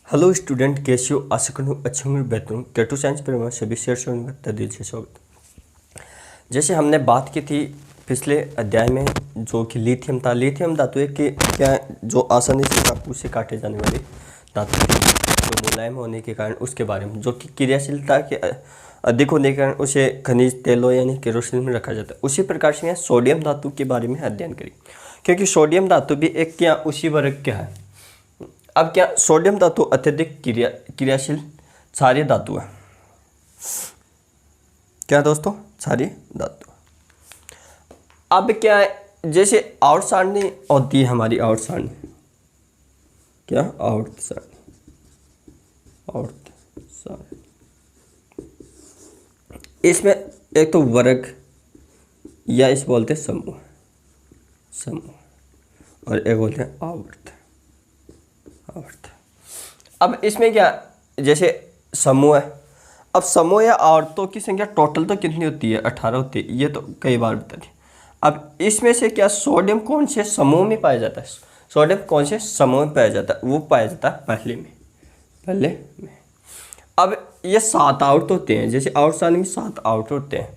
Hello student, कैसे हो? आशा करता हूँ अच्छे होंगे, बेहतर होंगे। केटू साइंस पर हमारे सभी शेयर का दिल से स्वागत। जैसे हमने बात की थी पिछले अध्याय में, जो कि लिथियम था। लिथियम धातु है कि क्या जो आसानी से चाकू से काटे जाने वाली धातु थी, जो मुलायम होने के कारण उसके बारे में, जो कि क्रियाशीलता के अधिक होने के कारण उसे खनिज तेलों यानी केरोसिन में रखा जाता है। उसी प्रकार से सोडियम धातु के बारे में अध्ययन करें, क्योंकि सोडियम धातु भी एक क्या उसी वर्ग क्या है। अब क्या सोडियम धातु अत्यधिक क्रियाशील क्षारीय धातु है। क्या दोस्तों? क्षारीय धातु। अब क्या है, जैसे आवर्त सारणी होती है हमारी, आवर्त सारणी क्या आवर्त सारणी इसमें एक तो वर्ग या इस बोलते हैं समूह और एक बोलते हैं आवर्त। अब इसमें क्या, जैसे समूह है। अब समूह या आवर्तों की संख्या टोटल तो कितनी होती है? 18 होती है। ये तो कई बार बता दी। अब इसमें से क्या सोडियम कौन से समूह में पाया जाता है? सोडियम कौन से समूह में पाया जाता है? वो पाया जाता है पहले में। अब ये 7 आवर्त होते हैं। जैसे आवर्त सारणी में 7 आवर्त होते हैं,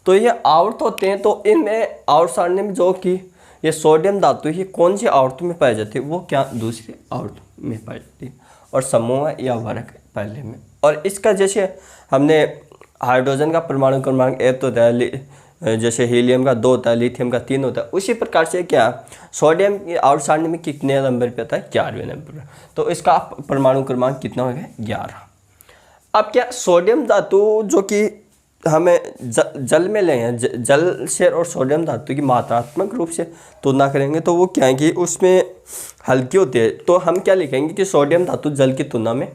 तो ये आवर्त होते हैं। तो इनमें आवर्त सारणी में जो कि ये सोडियम धातु ये कौन सी आवर्त में पाई जाती है? वो क्या दूसरे आवर्त में पाई जाती है। और समूह या वर्ग पहले में। और इसका जैसे हमने हाइड्रोजन का परमाणु क्रमांक 1 होता है, जैसे हीलियम का 2 होता है, लिथियम का 3 होता है, उसी प्रकार से क्या सोडियम की आवर्त सारणी में कितने नंबर पे आता है? 11वें नंबर पर। तो इसका परमाणु क्रमांक कितना हो गया? 11। अब क्या सोडियम धातु जो कि हमें जल में लें, जल से और सोडियम धातु की मात्रात्मक रूप से तुलना करेंगे तो वो क्या है कि उसमें हल्की होती है। तो हम क्या लिखेंगे कि सोडियम धातु जल की तुलना में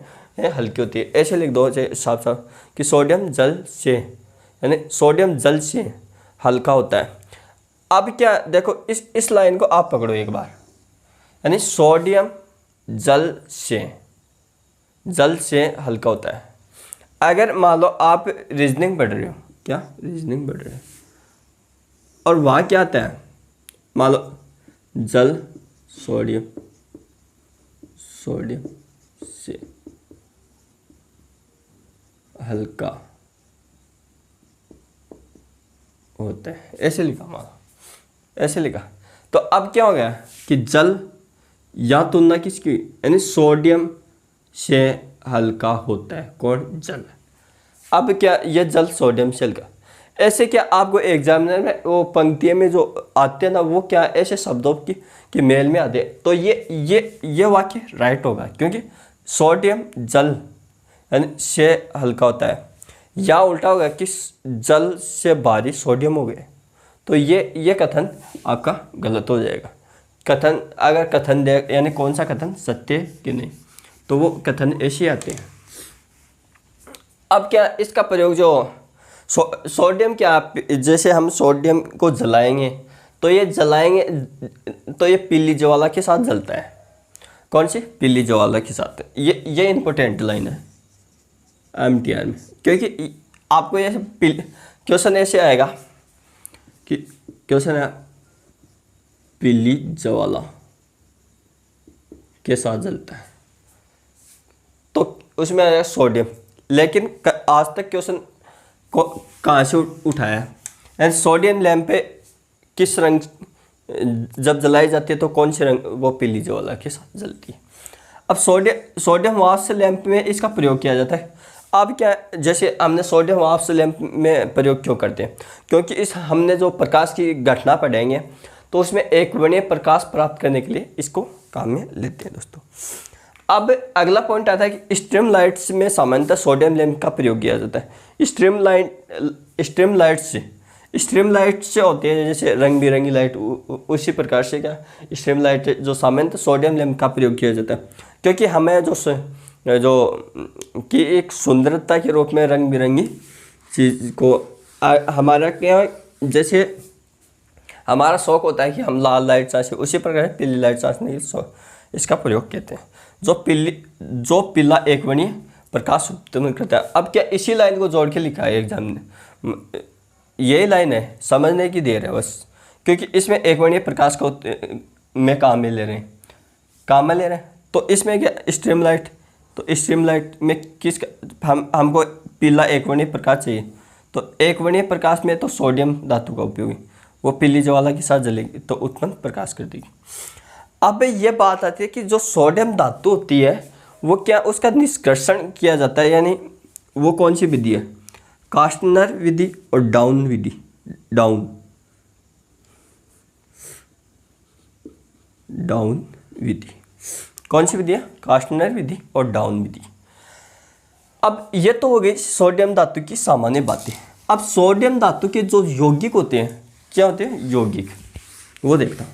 हल्की होती है। ऐसे लिख दो साफ साफ कि सोडियम जल से, यानी सोडियम जल से हल्का होता है। अब क्या देखो, इस लाइन को आप पकड़ो एक बार, यानी सोडियम जल से हल्का होता है। अगर मान लो आप रीजनिंग पढ़ रहे हो, क्या रीजनिंग पढ़ रहे हो, और वहाँ क्या आता है, मान लो जल सोडियम से हल्का होता है, ऐसे लिखा, मान लो ऐसे लिखा। तो अब क्या हो गया कि जल या तुलना किसकी, यानी सोडियम से हल्का होता है। कौन? जल। अब क्या ये जल सोडियम से हल्का। ऐसे क्या आपको एग्जामिनर में वो पंक्तियों में जो आते हैं ना, वो क्या ऐसे शब्दों की मेल में आते हैं। तो ये वाक्य राइट होगा, क्योंकि सोडियम जल यानी से हल्का होता है। या उल्टा होगा कि जल से भारी सोडियम हो गए, तो ये कथन आपका गलत हो जाएगा। कथन अगर कथन दे, यानी कौन सा कथन सत्य कि नहीं, तो वो कथन ऐसे आते हैं। अब क्या इसका प्रयोग जो सोडियम क्या, जैसे हम सोडियम को जलाएंगे तो ये पीली ज्वाला के साथ जलता है। कौन सी? पीली ज्वाला के साथ। ये इंपॉर्टेंट लाइन है एमटीआर में, क्योंकि आपको ये क्वेश्चन ऐसे आएगा कि क्वेश्चन है पीली ज्वाला के साथ जलता है, तो उसमें आएगा सोडियम। लेकिन आज तक क्वेश्चन को कहाँ से उठाया है, एंड सोडियम लैंप पे किस रंग जब जलाई जाती है तो कौन से रंग? वो पीली ज्वाला के साथ जलती है। अब सोडियम वाष्प लैंप में इसका प्रयोग किया जाता है। अब क्या, जैसे हमने सोडियम वाष्प लैंप में प्रयोग क्यों करते हैं? क्योंकि हमने जो प्रकाश की घटना पढ़ेंगे तो उसमें एक वर्णीय प्रकाश प्राप्त करने के लिए इसको काम में लेते हैं दोस्तों। अब अगला पॉइंट आता है कि स्ट्रीम लाइट्स में सामान्यतः सोडियम लैंप का प्रयोग किया जाता है। स्ट्रीम लाइट से होती है जैसे रंग बिरंगी लाइट, उसी प्रकार से क्या स्ट्रीम लाइट जो सामान्यतः सोडियम लैंप का प्रयोग किया जाता है, क्योंकि हमें जो कि एक सुंदरता के रूप में रंग बिरंगी चीज़ को हमारा क्या, जैसे हमारा शौक होता है कि हम लाल लाइट चाहे, उसी प्रकार पीली लाइट चाहने के इसका प्रयोग कहते हैं। जो पीला एकवर्णीय प्रकाश उत्पन्न करता है। अब क्या इसी लाइन को जोड़ के लिखा है एग्जाम ने, यही लाइन है, समझने की देर है बस, क्योंकि इसमें एकवर्णीय प्रकाश को में काम में ले रहे हैं। तो इसमें क्या स्ट्रीम लाइट तो स्ट्रीमलाइट में हमको पीला एकवर्णीय प्रकाश चाहिए, तो एकवर्णीय प्रकाश में तो सोडियम धातु का उपयोग है, वो पीली ज्वाला के साथ जलेगी तो उत्पन्न प्रकाश कर देगी। अब ये बात आती है कि जो सोडियम धातु होती है वो क्या उसका निष्कर्षण किया जाता है, यानी वो कौन सी विधि है, कास्टनर विधि और डाउन विधि। डाउन विधि कौन सी विधि है, कास्टनर विधि और डाउन विधि। अब ये तो हो गई सोडियम धातु की सामान्य बातें। अब सोडियम धातु के जो यौगिक होते हैं, क्या होते हैं यौगिक, वो देखता हूं।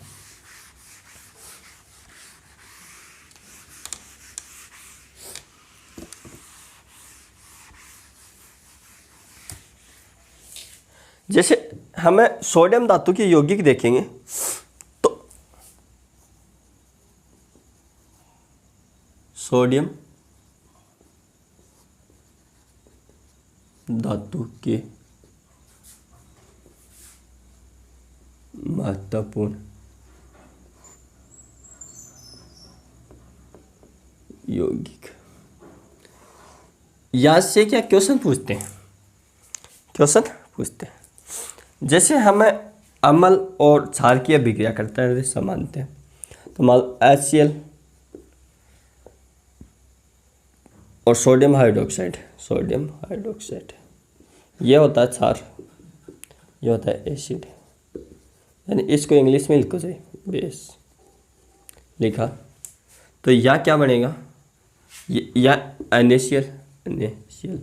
जैसे हमें सोडियम धातु के यौगिक देखेंगे तो सोडियम धातु के महत्वपूर्ण यौगिक, यहां से क्या क्वेश्चन पूछते हैं, जैसे हमें अम्ल और क्षार की अभिक्रिया करता है समानते हैं, तो मान HCl और सोडियम हाइड्रोक्साइड, ये होता है क्षार, ये होता है एसिड, यानी इसको इंग्लिश में लिखो चाहिए बेस लिखा, तो यह क्या बनेगा, या NaCl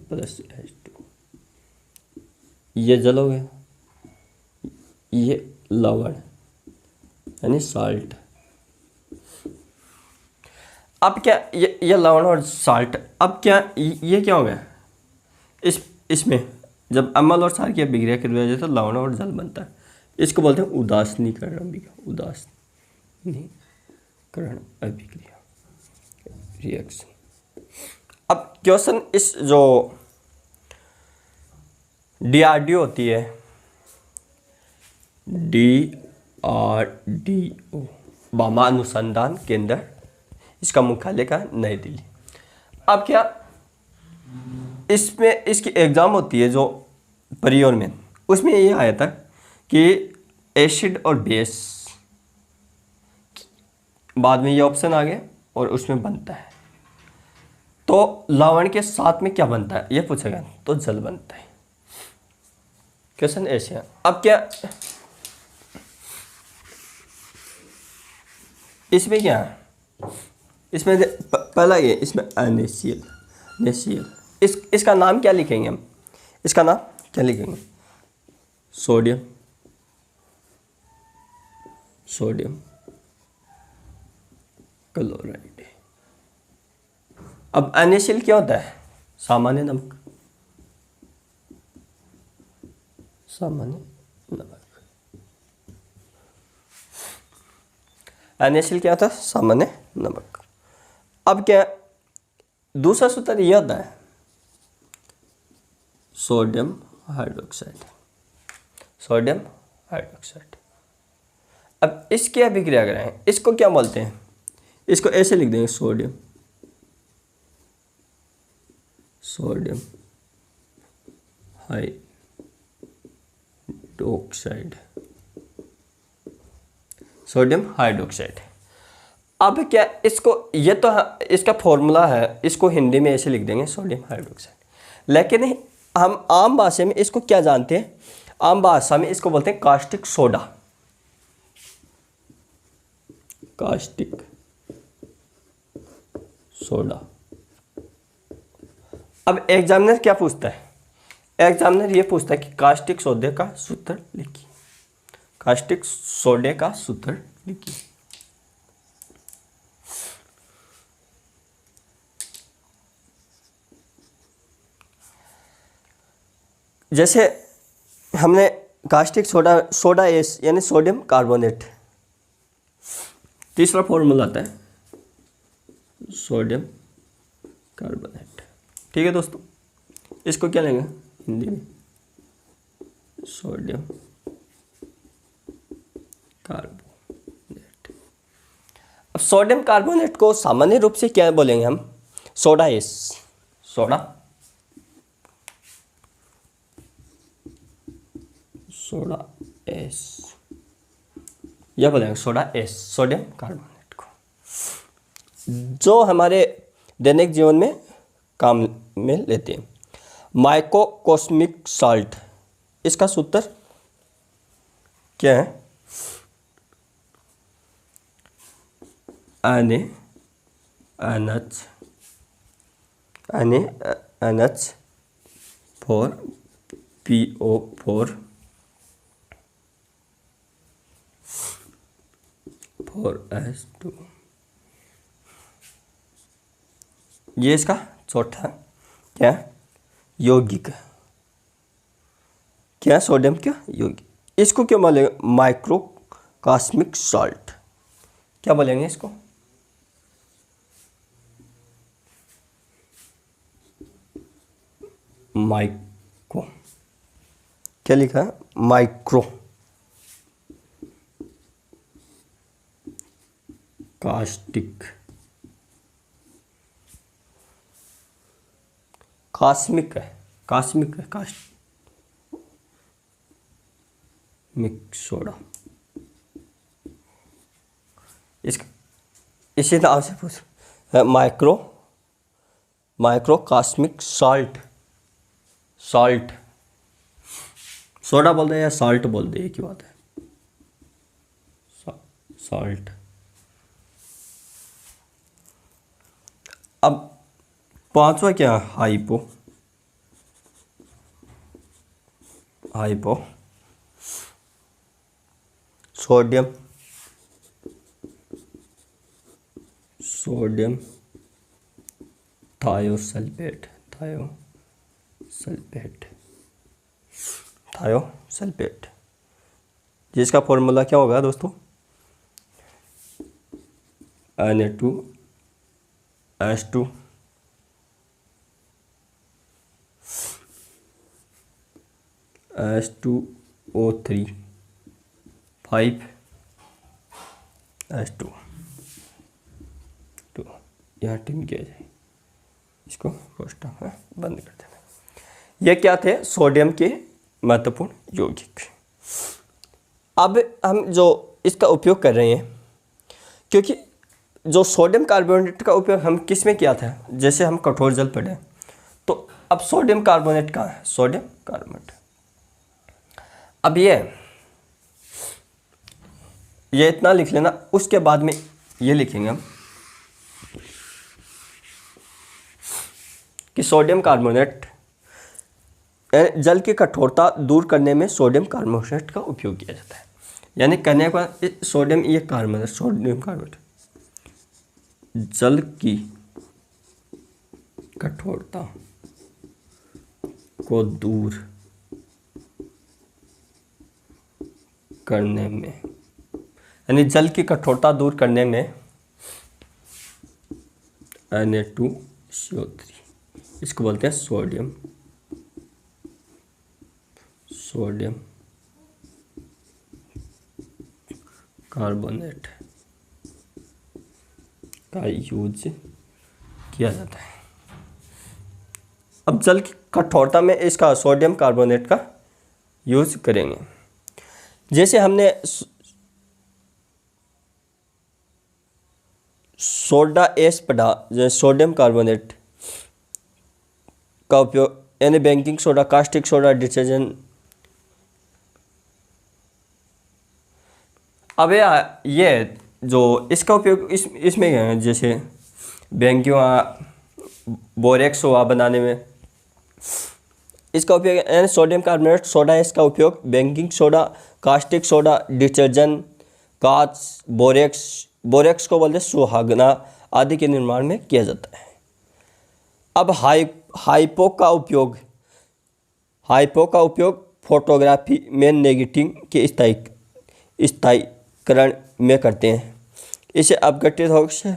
प्लस H2, ये जल हो गया, ये लवण यानी साल्ट। अब क्या ये लवण और साल्ट, अब क्या ये क्या हो गया, इसमें जब अम्ल और क्षार की अभिक्रिया की वजह से तो लवण और जल बनता है, इसको बोलते हैं उदासीनीकरण अभिक्रिया रिएक्शन। अब क्वेश्चन इस जो DRDO होती है, DRDO बामा अनुसंधान केंद्र, इसका मुख्यालय का नई दिल्ली। अब क्या इसमें इसकी एग्ज़ाम होती है जो परियोर में, उसमें ये आया था कि एसिड और बेस, बाद में ये ऑप्शन आ गया और उसमें बनता है, तो लवण के साथ में क्या बनता है ये पूछेगा, तो जल बनता है। क्वेश्चन ऐसे है। अब क्या इसमें क्या है, इसमें पहला ये, इसमें NaCl, इसका नाम क्या लिखेंगे हम, इसका नाम क्या लिखेंगे, सोडियम क्लोराइड। अब NaCl क्या होता है, सामान्य नमक, NaCl क्या होता है, सामान्य नमक। अब क्या दूसरा सूत्र यह होता है सोडियम हाइड्रोक्साइड। अब इसकी अभिक्रिया करें, इसको क्या बोलते हैं, इसको ऐसे लिख देंगे सोडियम हाइड्रोक्साइड। अब क्या इसको, ये तो इसका फॉर्मूला है, इसको हिंदी में ऐसे लिख देंगे सोडियम हाइड्रोक्साइड, लेकिन हम आम भाषा में इसको क्या जानते हैं, आम भाषा में इसको बोलते हैं कास्टिक सोडा। अब एग्जामिनर क्या पूछता है, एग्जामिनर ये पूछता है कि कास्टिक सोडे का सूत्र लिखिए, जैसे हमने कास्टिक सोडा एस यानी सोडियम कार्बोनेट, तीसरा फॉर्मूला आता है सोडियम कार्बोनेट। ठीक है दोस्तों, इसको क्या लेंगे हिंदी में, सोडियम कार्बोनेट। अब सोडियम कार्बोनेट को सामान्य रूप से क्या बोलेंगे हम, सोडा एस, सोडा एस, यह बोलेंगे सोडा एस, सोडियम कार्बोनेट को, जो हमारे दैनिक जीवन में काम में लेते हैं। माइक्रोकॉस्मिक साल्ट, इसका सूत्र क्या है? NaNH4 PO4 4S2, ये इसका चौथा क्या यौगिक, क्या सोडियम क्या यौगिक। इसको क्या बोलेंगे? माइक्रोकॉस्मिक साल्ट, क्या बोलेंगे इसको? माइक्रो, क्या लिखा है? माइक्रो कास्टिक, कास्मिक है, कास्मिक है, कास्मिक सोडा, इसका इसी नाम से पूछ, माइक्रोकॉस्मिक साल्ट, साल्ट, सोडा बोल दे या साल्ट बोल दे, एक ही बात है, साल्ट। अब पांचवा क्या? हाइपो, सोडियम थायोसल्फेट, जिसका फॉर्मूला क्या होगा दोस्तों? Na2H2 H2O3 5H2, तो यहाँ टिम किया जाए, इसको कोष्टक में बंद कर देना। ये क्या थे? सोडियम के महत्वपूर्ण यौगिक। अब हम जो इसका उपयोग कर रहे हैं, क्योंकि जो सोडियम कार्बोनेट का उपयोग हम किस में किया था? जैसे हम कठोर जल पढ़े, तो अब सोडियम कार्बोनेट कहाँ है? Sodium carbonate. अब ये इतना लिख लेना, उसके बाद में ये लिखेंगे हम कि सोडियम कार्बोनेट जल की कठोरता दूर करने में सोडियम कार्बोनेट का उपयोग किया जाता है। यानी कहने का सोडियम, ये कार्बोनेट, सोडियम कार्बोनेट जल की कठोरता को दूर करने में, यानी जल की कठोरता दूर करने में Na2CO3, इसको बोलते हैं सोडियम कार्बोनेट का यूज किया जाता है। अब जल की कठोरता में इसका सोडियम कार्बोनेट का यूज करेंगे। जैसे हमने सोडा एस पढ़ा, जो सोडियम कार्बोनेट का उपयोग, यानी baking soda, caustic soda, detergent. अब ये जो इसका उपयोग इसमें क्या है? जैसे बेकिंग बोरेक्स हुआ बनाने में, इसका उपयोग यानी सोडियम कार्बोनेट, सोडा एस का उपयोग baking soda, caustic soda, detergent, कांच, बोरेक्स को बोलते हैं सुहागना आदि के निर्माण में किया जाता है। अब हाइपो का उपयोग फोटोग्राफी में नेगेटिव के स्थायीकरण में करते हैं। इसे अपघटित होकर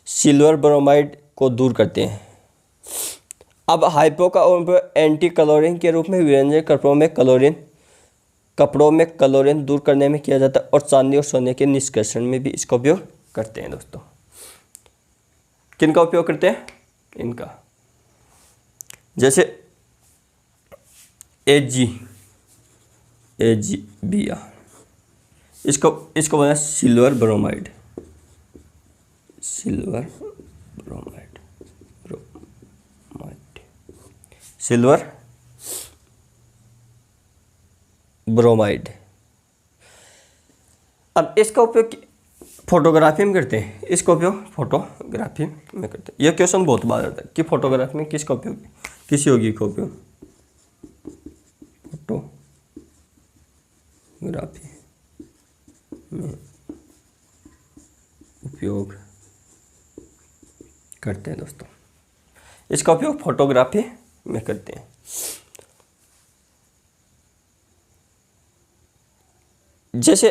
सिल्वर ब्रोमाइड को दूर करते हैं। अब हाइपो का उपयोग एंटी क्लोरीन के रूप में व्यंजन कपड़ों में क्लोरीन दूर करने में किया जाता है, और चांदी और सोने के निष्कर्षण में भी इसका उपयोग करते हैं। दोस्तों, किन का उपयोग करते हैं? इनका, जैसे AgBr, इसको इसको बोला silver bromide, silver bromide, silver bromide. अब इसका उपयोग फोटोग्राफी में करते हैं, इसका उपयोग फोटोग्राफी में करते हैं। यह क्वेश्चन बहुत बार आता है कि फोटोग्राफी में किसका उपयोग, किस यौगिक का उपयोग फोटोग्राफी में उपयोग करते हैं दोस्तों, इसका उपयोग फोटोग्राफी में करते हैं। जैसे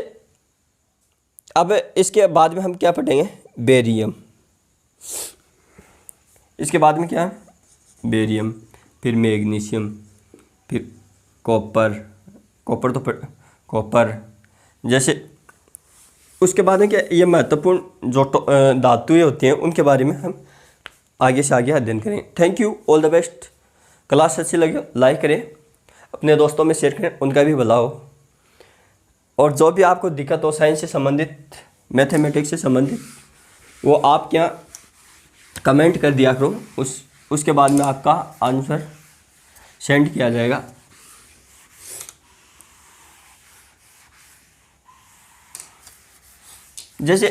अब इसके बाद में हम क्या पढ़ेंगे, बेरियम, इसके बाद में क्या है, बेरियम, फिर मैग्नीशियम, फिर कॉपर, कॉपर जैसे। उसके बाद में क्या, ये महत्वपूर्ण जो धातुएं होती हैं उनके बारे में हम आगे से आगे अध्ययन करें। Thank you, all the best. Class अच्छी लगे लाइक करें, अपने दोस्तों में शेयर करें, उनका भी भला हो। और जो भी आपको दिक्कत हो साइंस से संबंधित, मैथमेटिक्स से संबंधित, वो आप क्या कमेंट कर दिया करो, उसके बाद में आपका आंसर सेंड किया जाएगा। जैसे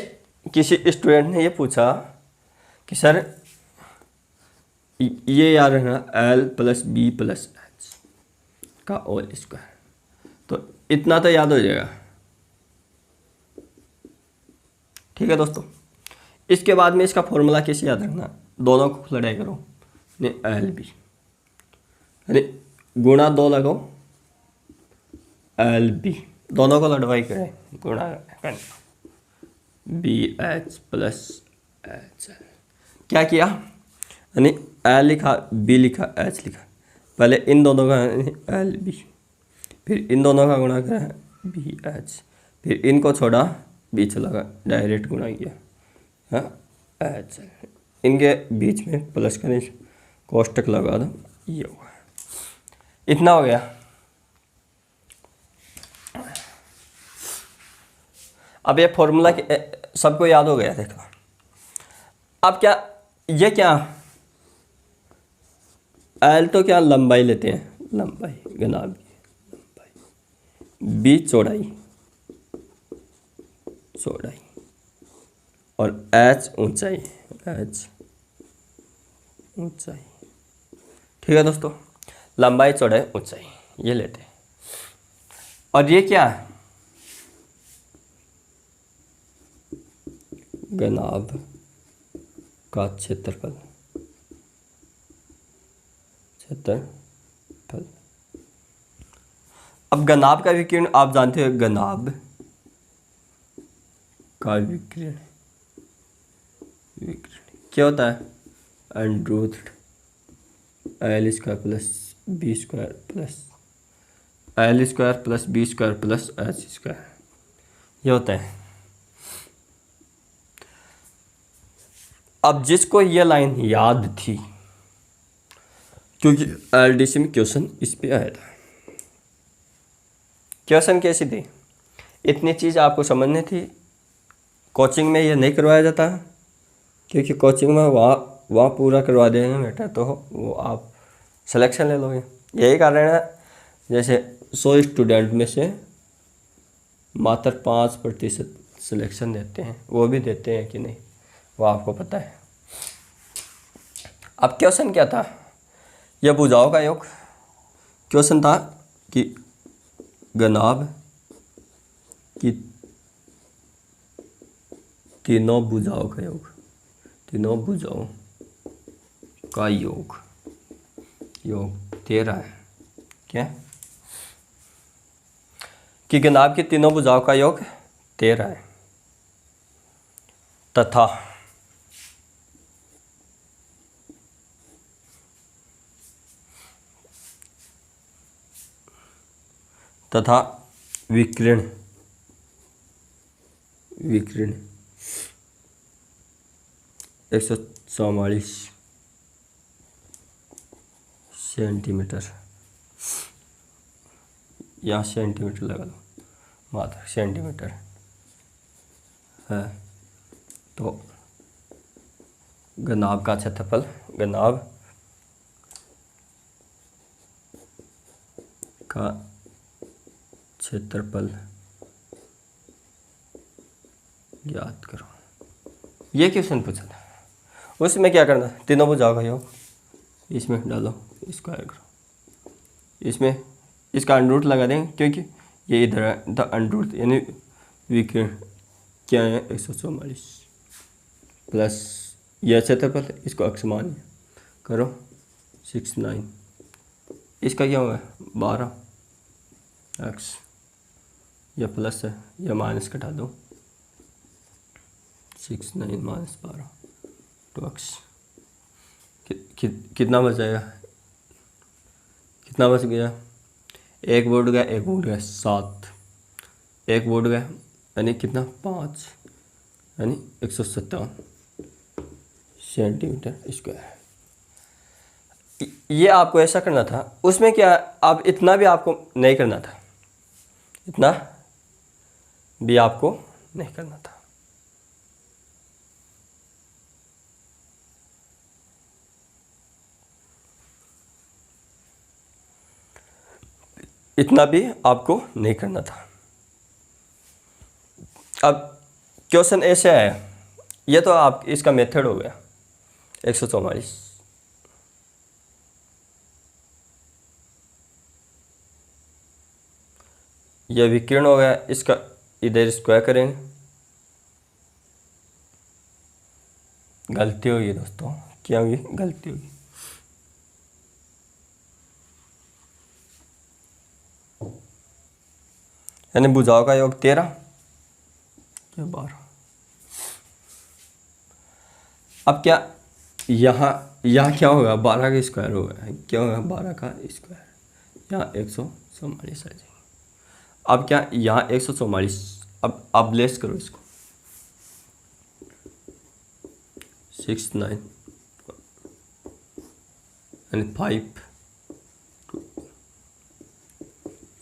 किसी स्टूडेंट ने ये पूछा कि सर ये याद रखना L+B+H का होल स्क्वायर, तो इतना तो याद हो जाएगा। ठीक है दोस्तों, इसके बाद में इसका फॉर्मूला कैसे याद रखना, दोनों को लड़ाई करो, LB यानी गुणा 2 लगाओ, LB दोनों को लड़वाई करें, गुणा करें BH+H। क्या किया, यानी L लिखा, B लिखा, H लिखा, पहले इन दोनों का LB, फिर इन दोनों का गुणा करा BH, फिर इनको छोड़ा B चला गया, डायरेक्ट गुणा किया, हाँ H, इनके बीच में प्लस करें, कोष्टक लगा दो, ये होगा, इतना हो गया। अब ये फॉर्मूला सबको याद हो गया, देखो। अब क्या, ये क्या, L तो क्या लंबाई लेते हैं, लंबाई घनाभ की लंबाई, B चौड़ाई और H ऊंचाई, ठीक है दोस्तों, लंबाई चौड़ाई ऊंचाई ये लेते हैं। और ये क्या है, घनाभ का क्षेत्रफल, अब घनाभ का विकिरण आप जानते हो, घनाभ का विकिरण क्या होता है, √L² + B² + L² + B² + H², ये होता है। अब जिसको ये लाइन याद थी, क्योंकि LDC में क्वेश्चन इस पे आया था, क्वेश्चन कैसी थी, इतनी चीज़ आपको समझनी थी। कोचिंग में ये नहीं करवाया जाता, क्योंकि कोचिंग में वहाँ पूरा करवा देंगे बेटा, तो वो आप सिलेक्शन ले लोगे। यही कारण है, जैसे 100 स्टूडेंट में से मात्र 5% सिलेक्शन देते हैं, वो भी देते हैं कि नहीं वो आपको पता है। अब क्वेश्चन क्या था, यह भुजाओं का योग। क्वेश्चन था कि घनाभ की तीनों भुजाओं का योग, तीनों भुजाओं का योग 13 है। क्या, कि घनाभ की तीनों भुजाओं का योग 13 है, तथा विकिरण 144 सेंटीमीटर, यहाँ सेंटीमीटर लगा दो, मात्र सेंटीमीटर है। तो घनाभ का क्षेत्रफल, घनाभ का क्षेत्रफल ज्ञात करो। ये क्वेश्चन पूछा था, उसमें क्या करना, तीनों भुजाओं का योग इसमें डालो, स्क्वायर करो, इसमें इसका अंडरूट लगा देंगे क्योंकि ये इधर है, द अंडरूट यानी विकर्ण क्या है 144 प्लस यह क्षेत्रफल, इसको अक्ष मान करो 69, इसका क्या होगा 12 एक्स, यह प्लस है या माइनस कटा दो, 69 माइनस 12 टू एक्स, कितना बच जाएगा, कितना बच गया, एक बोर्ड गया, एक बोर्ड गया 7, एक बोर्ड गया यानी कितना 5 यानी 157 सेंटीमीटर स्क्वायर। ये आपको ऐसा करना था, उसमें क्या अब इतना भी आपको नहीं करना था, इतना भी आपको नहीं करना था। इतना भी आपको नहीं करना था। अब क्वेश्चन ऐसे आया, ये तो आप इसका मेथड हो गया 144, यह विकीर्ण हो गया, इसका इधर स्क्वायर करेंगे, गलती होगी दोस्तों, क्या होगी, गलती होगी, यानी भुजाओं का योग 13 या 12। अब क्या यहाँ क्या होगा, 12 का स्क्वायर होगा, क्या होगा 12 का स्क्वायर, यहाँ 144 आ जाएगा। अब क्या यहाँ 144, अब लेस करो इसको 69 यानी 5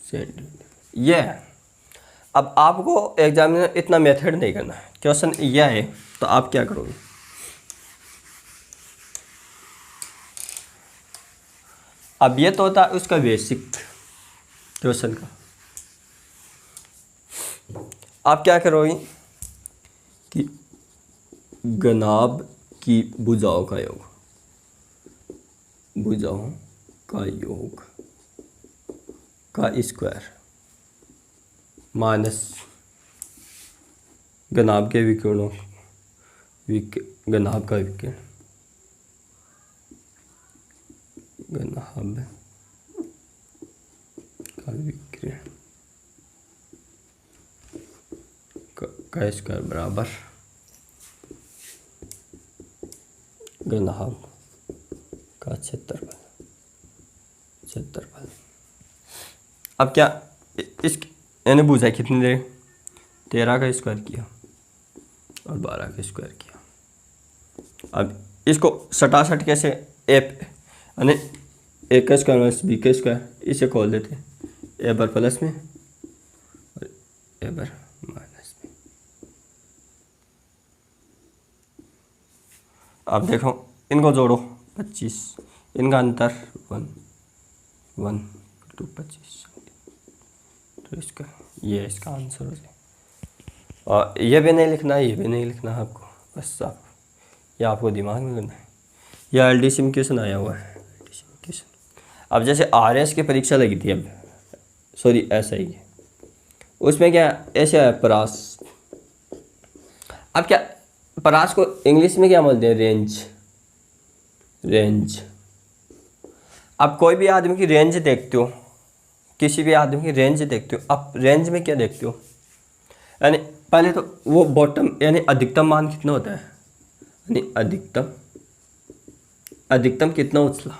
सेंटीमीटर, ये है। अब आपको एग्जाम में इतना मेथड नहीं करना है, क्वेश्चन यह है, तो आप क्या करोगे, अब ये तो होता है उसका बेसिक क्वेश्चन का। आप क्या करोगे कि घनाभ की भुजाओं का योग, भुजाओं का योग का स्क्वायर माइनस घनाभ के विकर्णों, घनाभ का विकर्ण, घनाभ का विकर्ण का स्क्वायर बराबर घनाभ का क्षेत्रफल। अब क्या इस यानी भुजा कितनी देर, 13 का स्क्वायर किया और 12 का स्क्वायर किया। अब इसको सटासट कैसे, यानी ए का स्क्वायर माइनस बी का स्क्वायर, इसे खोल देते हैं, ए बार प्लस में और ए बार माइनस में। अब देखो इनको जोड़ो 25, इनका अंतर 1 टू 25, तो इसका ये इसका आंसर हो जाए। और ये भी नहीं लिखना है, ये भी नहीं लिखना है आपको, बस आप ये आपको दिमाग में करना है। यह एलडीसी में क्वेश्चन आया हुआ है, एलडीसी में क्वेश्चन। अब जैसे आरएस की परीक्षा लगी थी, अब सॉरी ऐसा ही है, उसमें क्या ऐसे है परास। अब क्या परास को इंग्लिश में क्या बोलते हैं, रेंज। अब कोई भी आदमी की रेंज देखते हो, किसी भी आदमी की रेंज देखते हो, आप रेंज में क्या देखते हो, यानी पहले तो वो बॉटम यानी अधिकतम मान कितना होता है, यानी अधिकतम कितना उछला,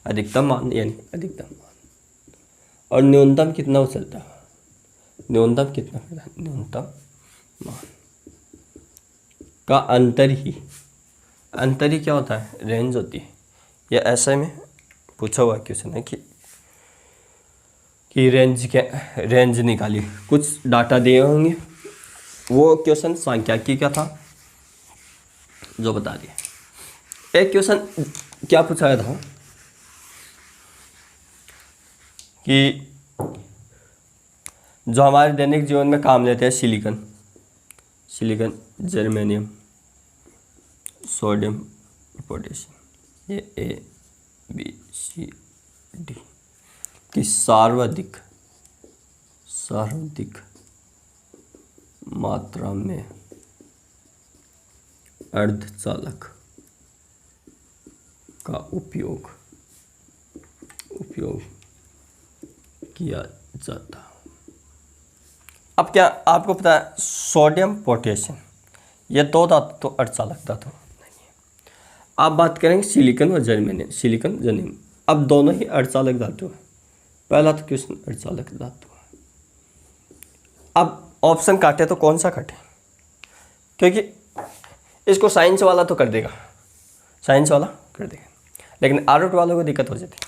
अधिकतम मान यानी अधिकतम मान, और न्यूनतम कितना उछलता है, न्यूनतम कितना, न्यूनतम मान का अंतर ही क्या होता है, रेंज होती है। या ऐसे में पूछा हुआ क्वेश्चन है कि रेंज निकाली, कुछ डाटा दिए होंगे। वो क्वेश्चन सांख्यिकी का था जो बता दिया। एक क्वेश्चन क्या पूछा गया था कि जो हमारे दैनिक जीवन में काम लेते हैं सिलिकॉन, जर्मेनियम, सोडियम, पोटेशियम, ये ABCD की सर्वाधिक मात्रा में अर्धचालक का उपयोग किया जाता। अब क्या आपको पता है, सोडियम पोटेशियम ये दो धातु तो अर्धचालक धातु नहीं है। आप बात करेंगे सिलिकॉन और जर्मेनियम, अब दोनों ही अर्धचालक धातु है। पहला तो क्वेश्चन अर्धचालक धातु है। अब ऑप्शन काटे तो कौन सा काटे, क्योंकि इसको साइंस वाला तो कर देगा, लेकिन आर्ट वालों को दिक्कत हो जाती है।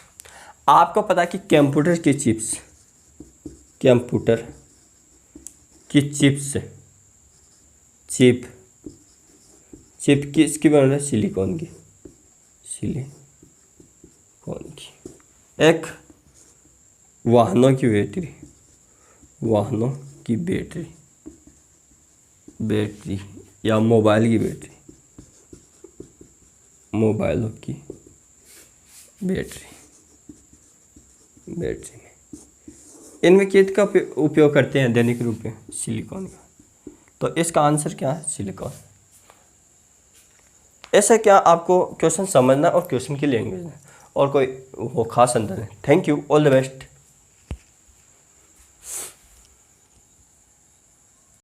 आपको पता है कि कंप्यूटर की चिप किसकी बन रही है, सिलिकॉन की। एक वाहनों की बैटरी या मोबाइलों की बैटरी में इनमें किस का उपयोग करते हैं दैनिक रूप में, सिलिकॉन का। तो इसका आंसर क्या है, सिलिकॉन। ऐसा क्या आपको क्वेश्चन समझना और क्वेश्चन की लैंग्वेज में और कोई वो खास अंतर है। Thank you, all the best.